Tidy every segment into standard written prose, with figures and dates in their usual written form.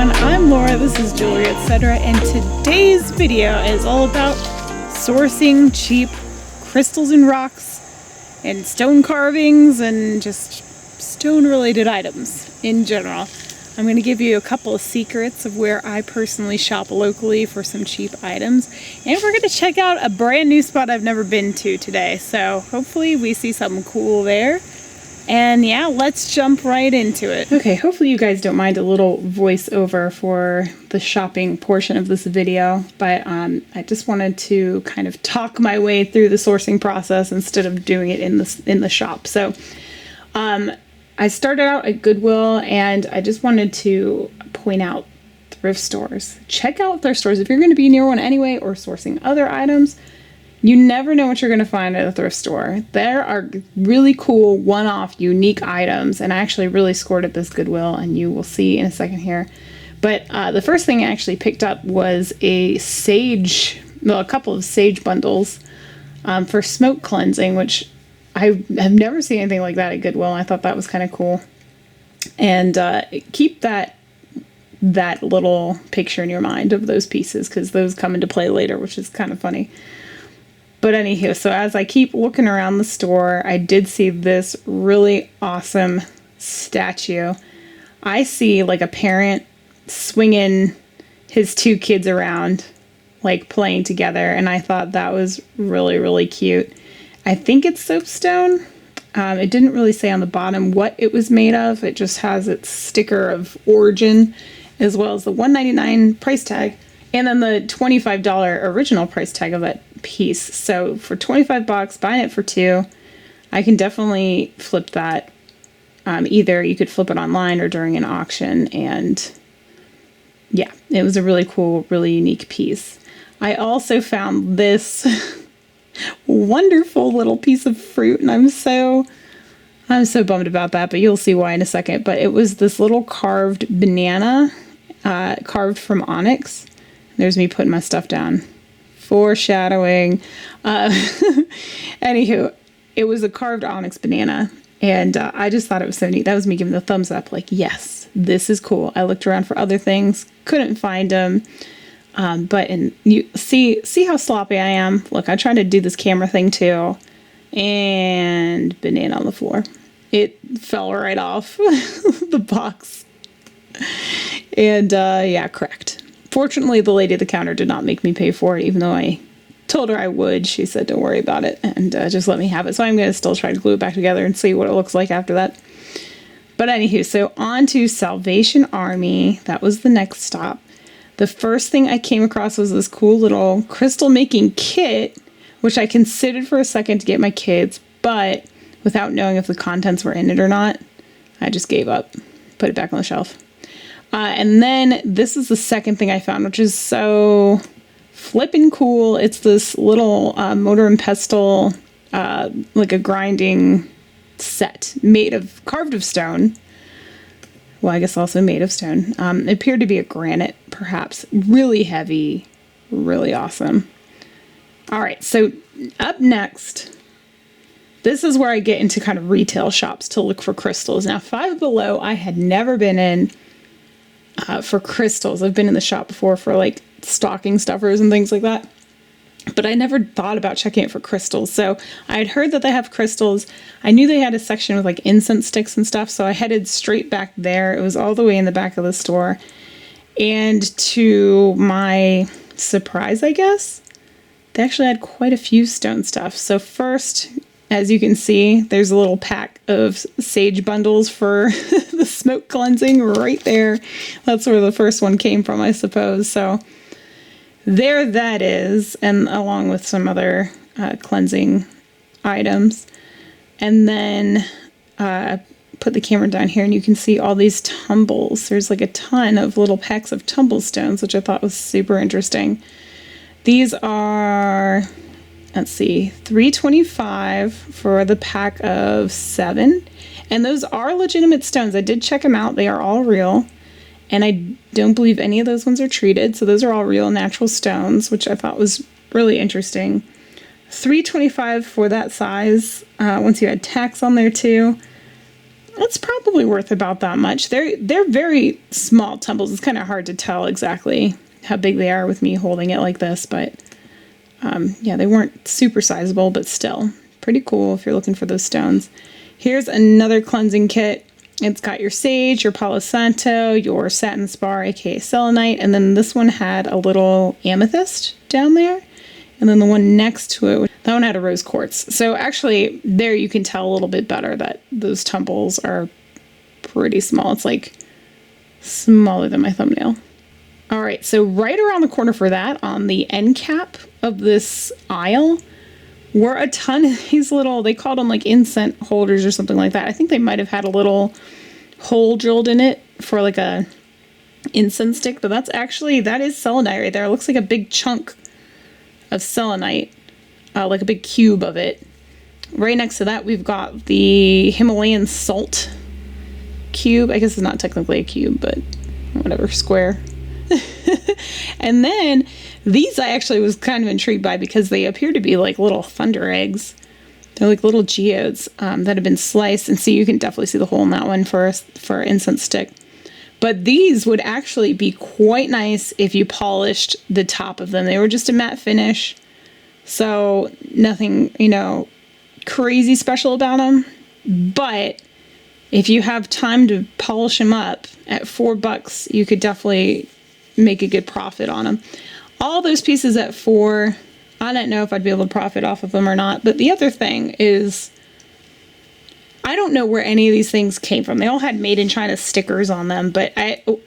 everyone, I'm Laura, this is Jewelry Etc. and today's video is all about sourcing cheap crystals and rocks and stone carvings and just stone related items in general. I'm going to give you a couple of secrets of where I personally shop locally for some cheap items, and we're going to check out a brand new spot I've never been to today, so hopefully we see something cool there. And yeah, let's jump right into it. Okay, hopefully you guys don't mind a little voiceover for the shopping portion of this video, but I just wanted to kind of talk my way through the sourcing process instead of doing it in the shop. So I started out at Goodwill, and I just wanted to point out thrift stores. Check out thrift stores if you're going to be near one anyway, or sourcing other items. You never know what you're going to find at a thrift store. There are really cool one-off unique items, and I actually really scored at this Goodwill, and you will see in a second here. But the first thing I actually picked up was a couple of sage bundles for smoke cleansing, which I have never seen anything like that at Goodwill. I thought that was kind of cool. And keep that little picture in your mind of those pieces, because those come into play later, which is kind of funny. But anywho, so as I keep looking around the store, I did see this really awesome statue. I see like a parent swinging his two kids around, like playing together, and I thought that was really, really cute. I think it's soapstone. It didn't really say on the bottom what it was made of. It just has its sticker of origin, as well as the $1.99 price tag, and then the $25 original price tag of that piece. So for 25 bucks, buying it for two, I can definitely flip that. Either you could flip it online or during an auction, and yeah, it was a really cool, really unique piece. I also found this wonderful little piece of fruit, and I'm so bummed about that, but you'll see why in a second. But it was this little carved banana, carved from onyx. There's me putting my stuff down. Foreshadowing. Anywho, it was a carved onyx banana, and I just thought it was so neat. That was me giving the thumbs up, like, yes, this is cool. I looked around for other things, couldn't find them. But you see how sloppy I am. Look, I tried to do this camera thing too, and banana on the floor. It fell right off the box, and yeah, cracked. Fortunately, the lady at the counter did not make me pay for it, even though I told her I would. She said, don't worry about it, and just let me have it. So I'm going to still try to glue it back together and see what it looks like after that. But anywho, so on to Salvation Army. That was the next stop. The first thing I came across was this cool little crystal making kit, which I considered for a second to get my kids, but without knowing if the contents were in it or not, I just gave up, put it back on the shelf. And then this is the second thing I found, which is so flippin' cool. It's this little mortar and pestle, like a grinding set carved of stone. Well, I guess also made of stone. It appeared to be a granite, perhaps. Really heavy, really awesome. All right, so up next, this is where I get into kind of retail shops to look for crystals. Now, Five Below, I had never been in for crystals. I've been in the shop before for like stocking stuffers and things like that, but I never thought about checking it for crystals. So I had heard that they have crystals. I knew they had a section with like incense sticks and stuff, so I headed straight back there. It was all the way in the back of the store. And to my surprise, I guess, they actually had quite a few stone stuff. So first, as you can see, there's a little pack of sage bundles for the smoke cleansing right there. That's where the first one came from, I suppose. So there that is, and along with some other cleansing items. And then put the camera down here, and you can see all these tumbles. There's like a ton of little packs of tumble stones, which I thought was super interesting. These are, let's see, $3.25 for the pack of 7. And those are legitimate stones. I did check them out. They are all real. And I don't believe any of those ones are treated. So those are all real natural stones, which I thought was really interesting. $3.25 for that size. Once you add tax on there too. It's probably worth about that much. They're very small tumbles. It's kind of hard to tell exactly how big they are with me holding it like this, but yeah, they weren't super sizable, but still pretty cool if you're looking for those stones. Here's another cleansing kit. It's got your sage, your palo santo, your satin spar, aka selenite, and then this one had a little amethyst down there. And then the one next to it, that one had a rose quartz. So actually, there you can tell a little bit better that those tumbles are pretty small. It's like smaller than my thumbnail. All right, so right around the corner for that, on the end cap of this aisle, were a ton of these little, they called them like incense holders or something like that. I think they might have had a little hole drilled in it for like a incense stick, but that is selenite right there. It looks like a big chunk of selenite, like a big cube of it. Right next to that, we've got the Himalayan salt cube. I guess it's not technically a cube, but whatever, square. And then these I actually was kind of intrigued by because they appear to be like little thunder eggs. They're like little geodes that have been sliced, and see, you can definitely see the hole in that one for an incense stick. But these would actually be quite nice if you polished the top of them. They were just a matte finish, so nothing, crazy special about them. But if you have time to polish them up at $4, you could definitely make a good profit on them. All those pieces at $4, I don't know if I'd be able to profit off of them or not. But the other thing is, I don't know where any of these things came from. They all had made in China stickers on them, but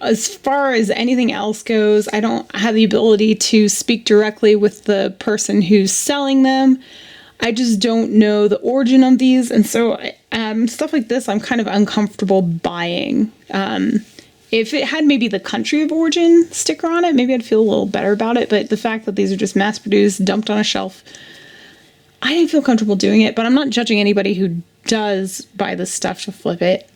as far as anything else goes, I don't have the ability to speak directly with the person who's selling them. I just don't know the origin of these, and so stuff like this I'm kind of uncomfortable buying. If it had maybe the country of origin sticker on it, maybe I'd feel a little better about it, but the fact that these are just mass-produced, dumped on a shelf, I didn't feel comfortable doing it. But I'm not judging anybody who does buy this stuff to flip it.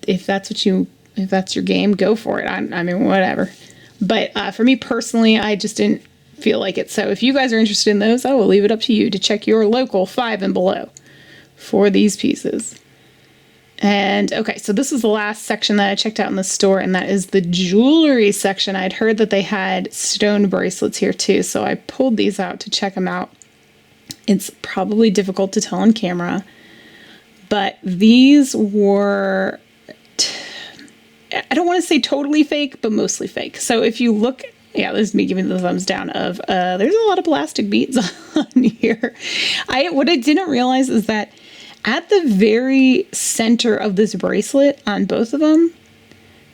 If that's your game, go for it. I mean, whatever. But for me personally, I just didn't feel like it. So if you guys are interested in those, I will leave it up to you to check your local 5 and below for these pieces. And okay, so this is the last section that I checked out in the store, and that is the jewelry section. I'd heard that they had stone bracelets here too, so I pulled these out to check them out. It's probably difficult to tell on camera, but these were, I don't want to say totally fake, but mostly fake. So if you look, yeah, this is me giving the thumbs down of, there's a lot of plastic beads on here. What I didn't realize is that at the very center of this bracelet on both of them,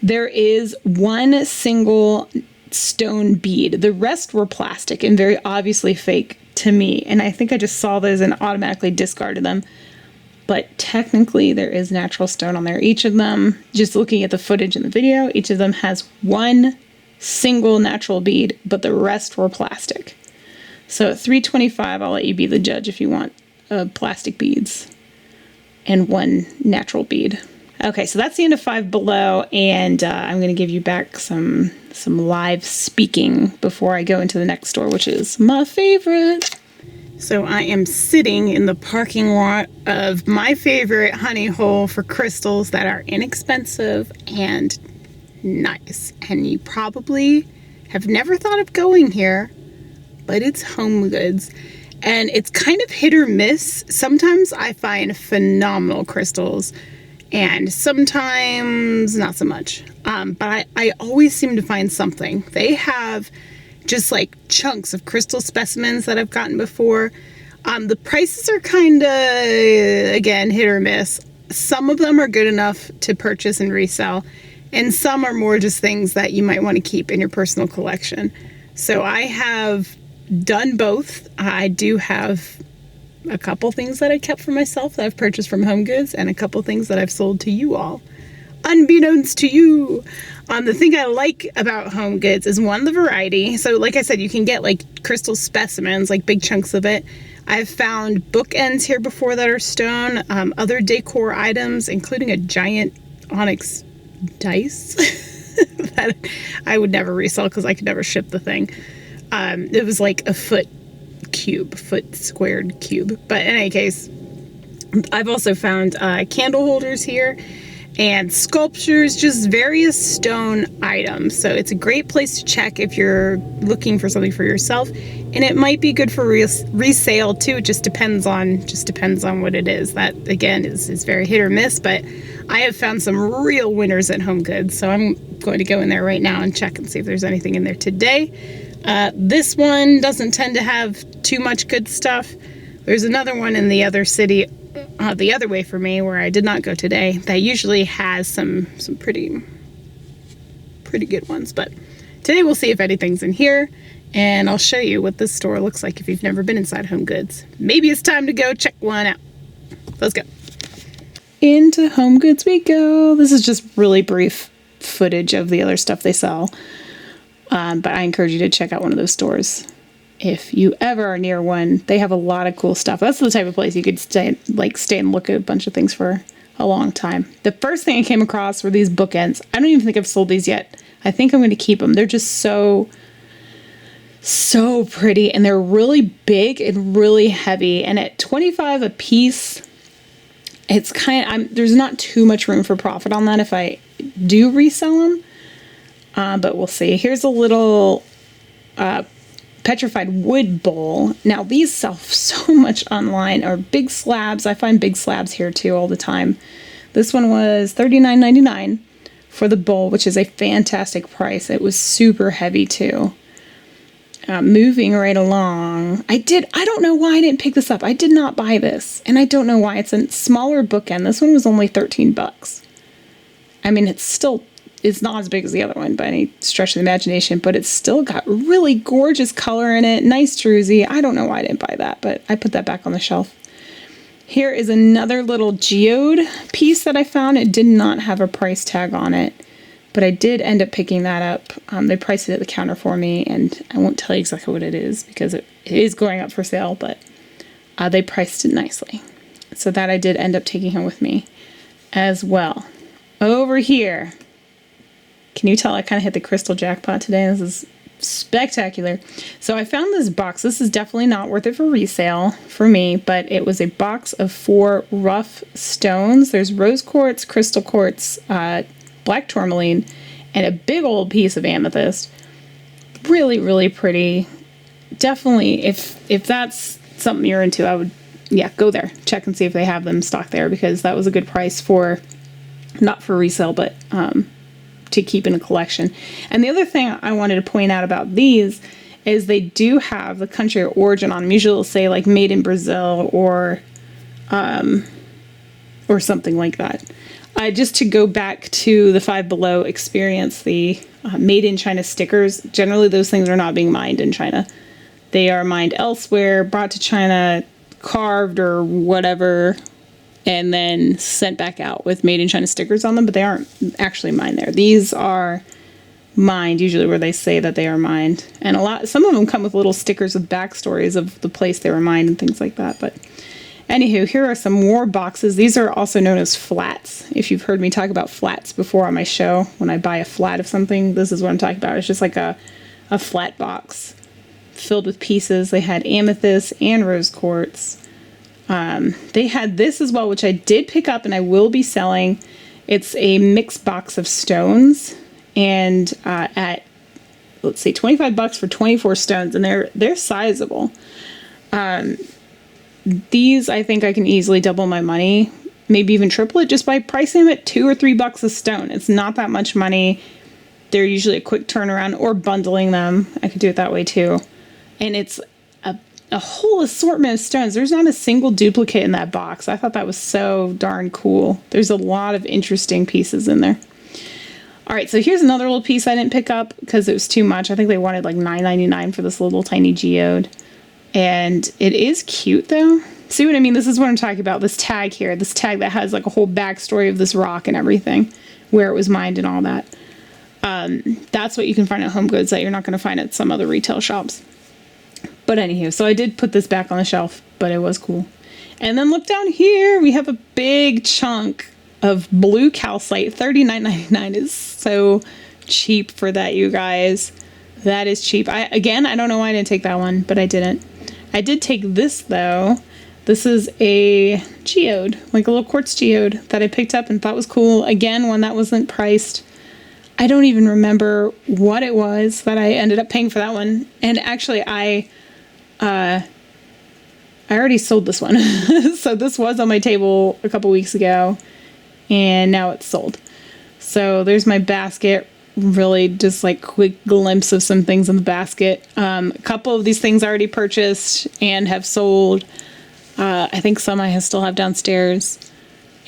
there is one single stone bead. The rest were plastic and very obviously fake to me. And I think I just saw those and automatically discarded them. But technically there is natural stone on there. Each of them, just looking at the footage in the video, each of them has one single natural bead, but the rest were plastic. So at $3.25, I'll let you be the judge if you want plastic beads and one natural bead. Okay, so that's the end of 5 Below, and I'm going to give you back some live speaking before I go into the next store, which is my favorite. So I am sitting in the parking lot of my favorite honey hole for crystals that are inexpensive and nice. And you probably have never thought of going here, but it's Home Goods. And it's kind of hit or miss. Sometimes I find phenomenal crystals, and sometimes not so much. But I always seem to find something. They have just like chunks of crystal specimens that I've gotten before. The prices are kind of, again, hit or miss. Some of them are good enough to purchase and resell, and some are more just things that you might want to keep in your personal collection. So I have done both. I do have a couple things that I kept for myself that I've purchased from Home Goods, and a couple things that I've sold to you all, unbeknownst to you. The thing I like about Home Goods is, one, the variety. So like I said, you can get like crystal specimens, like big chunks of it. I've found bookends here before that are stone, other decor items, including a giant onyx dice that I would never resell because I could never ship the thing. It was like a foot squared cube. But in any case, I've also found candle holders here. and sculptures, just various stone items. So it's a great place to check if you're looking for something for yourself, and it might be good for resale too. It just depends on what it is. That again is very hit or miss, but I have found some real winners at Home Goods, so I'm going to go in there right now and check and see if there's anything in there today. This one doesn't tend to have too much good stuff. There's another one in the other city, the other way for me, where I did not go today, that usually has some pretty good ones. But today we'll see if anything's in here, and I'll show you what this store looks like if you've never been inside Home Goods. Maybe it's time to go check one out. Let's go. Into Home Goods we go. This is just really brief footage of the other stuff they sell. But I encourage you to check out one of those stores. If you ever are near one, they have a lot of cool stuff. That's the type of place you could stay and look at a bunch of things for a long time. The first thing I came across were these bookends. I don't even think I've sold these yet. I think I'm going to keep them. They're just so pretty, and they're really big and really heavy. And at $25 a piece, it's there's not too much room for profit on that if I do resell them. But we'll see. Here's a little petrified wood bowl. Now these sell so much online, or big slabs. I find big slabs here too all the time. This one was $39.99 for the bowl, which is a fantastic price. It was super heavy too. Moving right along, I don't know why I didn't pick this up. I did not buy this, and I don't know why. It's a smaller bookend. This one was only $13. I mean, it's not as big as the other one by any stretch of the imagination, but it's still got really gorgeous color in it. Nice druzy. I don't know why I didn't buy that, but I put that back on the shelf. Here is another little geode piece that I found. It did not have a price tag on it, but I did end up picking that up. They priced it at the counter for me, and I won't tell you exactly what it is because it is going up for sale, but they priced it nicely. So that I did end up taking home with me as well. Over here, can you tell I kind of hit the crystal jackpot today? This is spectacular. So I found this box. This is definitely not worth it for resale for me, but it was a box of 4 rough stones. There's rose quartz, crystal quartz, black tourmaline, and a big old piece of amethyst. Really, really pretty. Definitely, if that's something you're into, I would, go there. Check and see if they have them stocked there, because that was a good price for, not for resale, but to keep in a collection. And the other thing I wanted to point out about these is they do have the country of origin on them. Usually it'll say like made in Brazil or something like that. Just to go back to the Five Below experience, the made in China stickers, generally those things are not being mined in China. They are mined elsewhere, brought to China, carved or whatever, and then sent back out with made in China stickers on them, but they aren't actually mined there. These are mined, usually where they say that they are mined. And some of them come with little stickers with backstories of the place they were mined and things like that. But anywho, here are some more boxes. These are also known as flats. If you've heard me talk about flats before on my show, when I buy a flat of something, this is what I'm talking about. It's just like a flat box filled with pieces. They had amethyst and rose quartz. They had this as well, which I did pick up and I will be selling. It's a mixed box of stones, and at, let's see, $25 for 24 stones, and they're sizable. These, I think I can easily double my money, maybe even triple it, just by pricing them at $2 or $3 a stone. It's not that much money. They're usually a quick turnaround, or bundling them. I could do it that way too. And it's a whole assortment of stones. There's not a single duplicate in that box. I thought that was so darn cool. There's a lot of interesting pieces in there. All right, so here's another little piece I didn't pick up because it was too much. I think they wanted like $9.99 for this little tiny geode. And it is cute though. See what I mean? This is what I'm talking about. This tag here, this tag that has like a whole backstory of this rock and everything, where it was mined and all that. That's what you can find at Home Goods that you're not going to find at some other retail shops. But anywho, so I did put this back on the shelf, but it was cool. And then look down here, we have a big chunk of blue calcite. $39.99 is so cheap for that, you guys. That is cheap. I don't know why I didn't take that one, but I didn't. I did take this though. This is a geode, like a little quartz geode that I picked up and thought was cool. Again, one that wasn't priced. I don't even remember what it was that I ended up paying for that one. And actually, I already sold this one. So this was on my table a couple weeks ago, and now it's sold. So there's my basket. Really just like quick glimpse of some things in the basket. A couple of these things I already purchased and have sold. I think some I still have downstairs,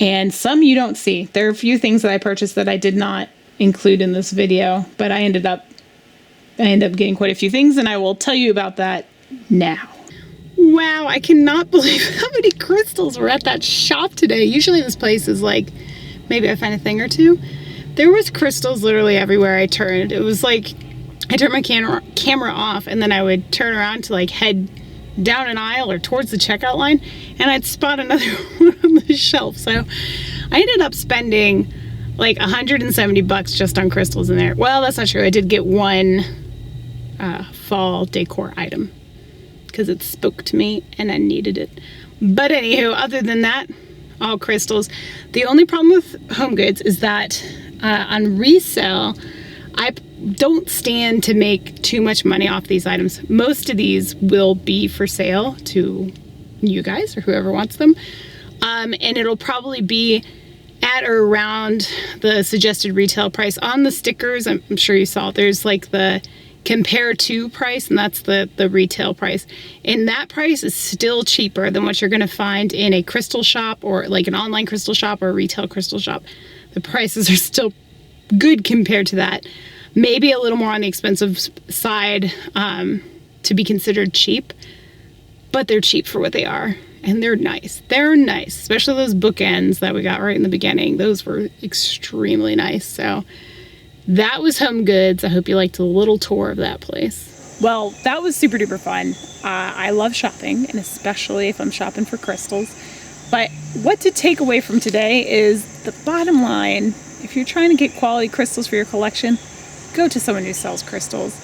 and some you don't see. There are a few things that I purchased that I did not include in this video, but I ended up getting quite a few things, and I will tell you about that now. Wow, I cannot believe how many crystals were at that shop today. Usually this place is like, maybe I find a thing or two. There was crystals literally everywhere I turned. It was like, I turned my camera off, and then I would turn around to like head down an aisle or towards the checkout line, and I'd spot another one on the shelf. So I ended up spending like $170 just on crystals in there. Well, that's not true. I did get one fall decor item because it spoke to me and I needed it. But anywho, other than that, all crystals. The only problem with Home Goods is that on resale, I don't stand to make too much money off these items. Most of these will be for sale to you guys or whoever wants them. And it'll probably be at or around the suggested retail price. On the stickers, I'm sure you saw, there's like the compare to price, and that's the retail price. And that price is still cheaper than what you're gonna find in a crystal shop, or like an online crystal shop or a retail crystal shop. The prices are still good compared to that. Maybe a little more on the expensive side to be considered cheap, but they're cheap for what they are. And they're nice. They're nice, especially those bookends that we got right in the beginning. Those were extremely nice. So that was Home Goods. I hope you liked a little tour of that place. Well, that was super duper fun. I love shopping, and especially if I'm shopping for crystals. But what to take away from today is the bottom line. If you're trying to get quality crystals for your collection, go to someone who sells crystals,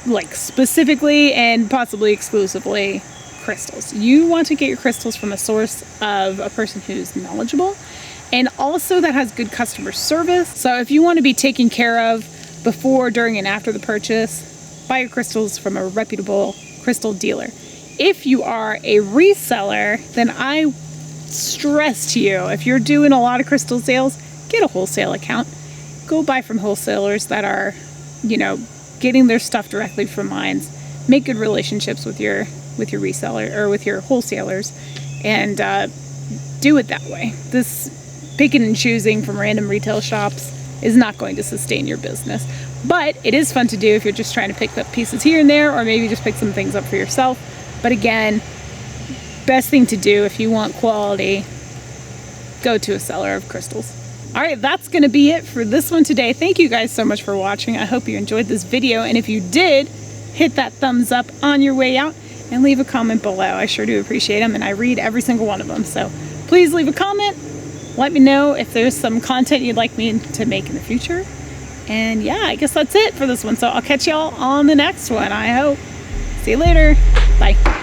like specifically and possibly exclusively crystals. You want to get your crystals from a source of a person who's knowledgeable and also that has good customer service. So if you want to be taken care of before, during, and after the purchase, buy your crystals from a reputable crystal dealer. If you are a reseller, then I stress to you, if you're doing a lot of crystal sales, get a wholesale account. Go buy from wholesalers that are, you know, getting their stuff directly from mines. Make good relationships with your reseller or with your wholesalers, and do it that way. This picking and choosing from random retail shops is not going to sustain your business, but it is fun to do if you're just trying to pick up pieces here and there, or maybe just pick some things up for yourself. But again, best thing to do if you want quality, go to a seller of crystals. All right, that's going to be it for this one today. Thank you guys so much for watching. I hope you enjoyed this video, and if you did, hit that thumbs up on your way out and leave a comment below. I sure do appreciate them, and I read every single one of them. So please leave a comment. Let me know if there's some content you'd like me to make in the future. And yeah, I guess that's it for this one. So I'll catch y'all on the next one, I hope. See you later. Bye.